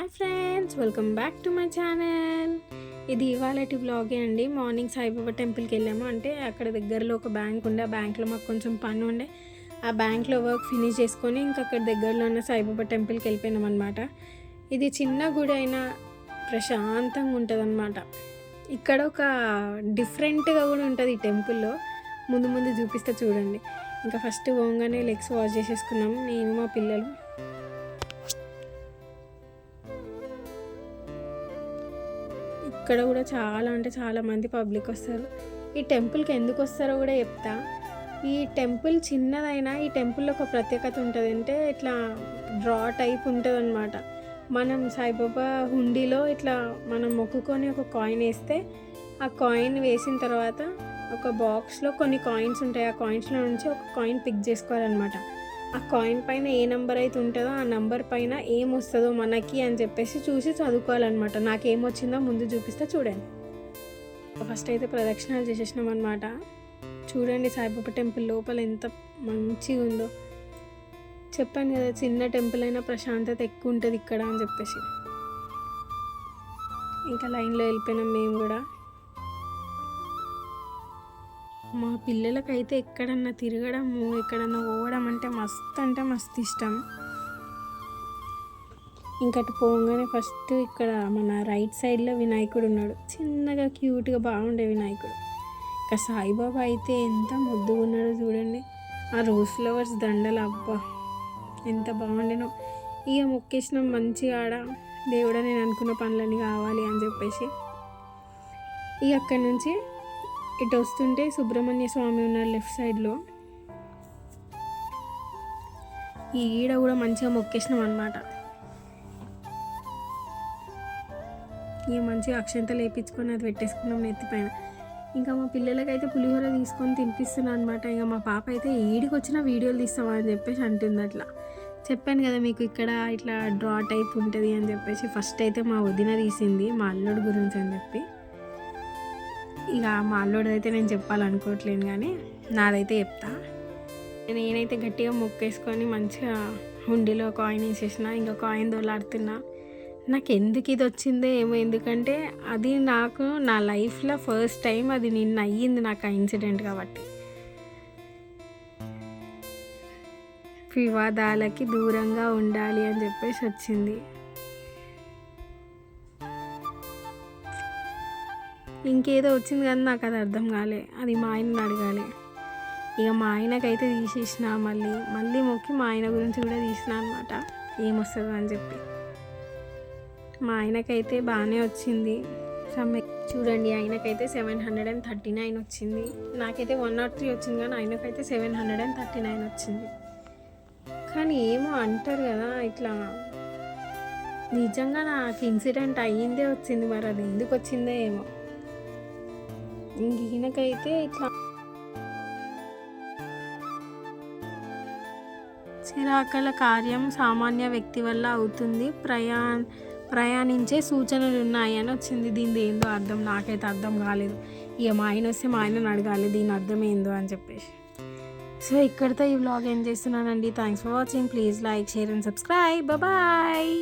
Hi friends, welcome back to my channel. ఇది ఇవాళటి వ్లాగే అండి. Morning Saibaba టెంపుల్కి వెళ్ళాము. అంటే అక్కడ దగ్గరలో ఒక బ్యాంక్ ఉండే, ఆ బ్యాంక్లో మాకు కొంచెం పని ఉండే, ఆ బ్యాంక్లో వర్క్ ఫినిష్ చేసుకొని ఇంకా అక్కడ దగ్గరలో ఉన్న సాయిబాబా టెంపుల్కి వెళ్ళిపోయినాం అనమాట. ఇది చిన్న గుడి అయినా ప్రశాంతంగా ఉంటుంది అనమాట. ఇక్కడ ఒక డిఫరెంట్గా కూడా ఉంటుంది ఈ టెంపుల్లో. ముందు ముందు చూపిస్తే చూడండి. ఇంకా ఫస్ట్ పోగానే లెగ్స్ వాష్ చేసేసుకున్నాము, నేను మా పిల్లలు. ఇక్కడ కూడా చాలా మంది పబ్లిక్ వస్తారు. ఈ టెంపుల్కి ఎందుకు వస్తారో కూడా చెప్తా. ఈ టెంపుల్ చిన్నదైనా ఈ టెంపుల్లో ఒక ప్రత్యేకత ఉంటుంది. అంటే ఇట్లా డ్రా టైప్ ఉంటుంది అనమాట. మనం సాయిబాబా హుండీలో ఇట్లా మనం మొక్కుకొని ఒక కాయిన్ వేస్తే, ఆ కాయిన్ వేసిన తర్వాత ఒక బాక్స్లో కొన్ని కాయిన్స్ ఉంటాయి. ఆ కాయిన్స్లో నుంచి ఒక కాయిన్ పిక్ చేసుకోవాలన్నమాట. ఆ కాయిన్ పైన ఏ నెంబర్ అయితే ఉంటుందో ఆ నెంబర్ పైన ఏం వస్తుందో మనకి అని చెప్పేసి చూసి చదువుకోవాలన్నమాట. నాకేమొచ్చిందో ముందు చూపిస్తే చూడండి. ఫస్ట్ అయితే ప్రదక్షిణాలు చేసేసినాం అనమాట. చూడండి సాయిబాబా టెంపుల్ లోపల ఎంత మంచిగా ఉందో. చెప్పాను కదా, చిన్న టెంపుల్ అయినా ప్రశాంతత ఎక్కువ ఉంటుంది ఇక్కడ అని చెప్పేసి. ఇంకా లైన్లో వెళ్ళిపోయినాం మేము కూడా. మా పిల్లలకైతే ఎక్కడన్నా తిరగడము, ఎక్కడన్నా పోవడం అంటే మస్తు ఇష్టం. ఇంకటి పోగానే ఫస్ట్ ఇక్కడ మన రైట్ సైడ్లో వినాయకుడు ఉన్నాడు. చిన్నగా క్యూట్గా బాగుండే వినాయకుడు. ఇంకా సాయిబాబా అయితే ఎంత ముద్దుగా ఉన్నాడో చూడండి. ఆ రోజ్ ఫ్లవర్స్ దండలు అబ్బా ఎంత బాగుండేనో. ఇక మొక్కేసినాం మంచిగా ఆడ. దేవుడా, నేను అనుకున్న పనులన్నీ కావాలి అని చెప్పేసి. ఇక అక్కడి నుంచి ఇటు వస్తుంటే సుబ్రహ్మణ్య స్వామి ఉన్నారు లెఫ్ట్ సైడ్లో. ఈ ఈడ కూడా మంచిగా మొక్కేసినాం అనమాట. ఇక మంచిగా అక్షంతలు వేయించుకొని అది పెట్టేసుకున్నాం నెత్తిపైన. ఇంకా మా పిల్లలకైతే పులిహోర తీసుకొని తినిపిస్తున్నాను అనమాట. ఇక మా పాప అయితే ఈడికి వచ్చిన వీడియోలు తీస్తావా అని చెప్పేసి అంటుంది. అట్లా చెప్పాను కదా మీకు, ఇక్కడ ఇట్లా డ్రా టైప్ ఉంటుంది అని చెప్పేసి. ఫస్ట్ అయితే మా వదిన తీసింది మా అల్లుడు గురించి అని చెప్పి. ఇక మా అల్లుడు అయితే నేను చెప్పాలనుకోవట్లేను, కానీ నాదైతే చెప్తా. నేనైతే గట్టిగా మొక్కేసుకొని మంచిగా హుండీలో కాయిన్ వేసేసిన. ఇంకా కాయిన్ దొలాడుతున్నా. నాకు ఎందుకు ఇది వచ్చిందో ఏమో, ఎందుకంటే అది నాకు నా లైఫ్లో ఫస్ట్ టైం అది నిన్న అయ్యింది నాకు ఆ ఇన్సిడెంట్. కాబట్టి వివాదాలకి దూరంగా ఉండాలి అని చెప్పేసి వచ్చింది. ఇంకేదో వచ్చింది కానీ నాకు అది అర్థం కాలే. అది మా ఆయనని అడగాలి. ఇక మా ఆయనకైతే తీసేసిన, మళ్ళీ మొక్కి మా ఆయన గురించి కూడా తీసిన అనమాట, ఏమొస్తుందో అని చెప్పి. మా ఆయనకైతే బాగానే వచ్చింది. చూడండి, ఆయనకైతే 739 వచ్చింది. నాకైతే 103 వచ్చింది, కానీ ఆయనకైతే 739 వచ్చింది. కానీ ఏమో అంటారు కదా, ఇట్లా నిజంగా నాకు ఇన్సిడెంట్ అయ్యిందే వచ్చింది. మరి అది ఎందుకు వచ్చిందో ఏమో. ఈయనకైతే ఇట్లా చిరాకల కార్యం సామాన్య వ్యక్తి వల్ల అవుతుంది, ప్రయాణించే సూచనలు ఉన్నాయని వచ్చింది. దీని ఏందో అర్థం నాకైతే అర్థం కాలేదు. ఇక మా ఆయన వస్తే మా ఆయనను అడగాలి దీని అర్థం ఏందో అని చెప్పేసి. సో ఇక్కడితో ఈ వ్లాగ్ ఎండ్ చేస్తున్నానండి. Thanks for watching. Please like, share and subscribe. Bye.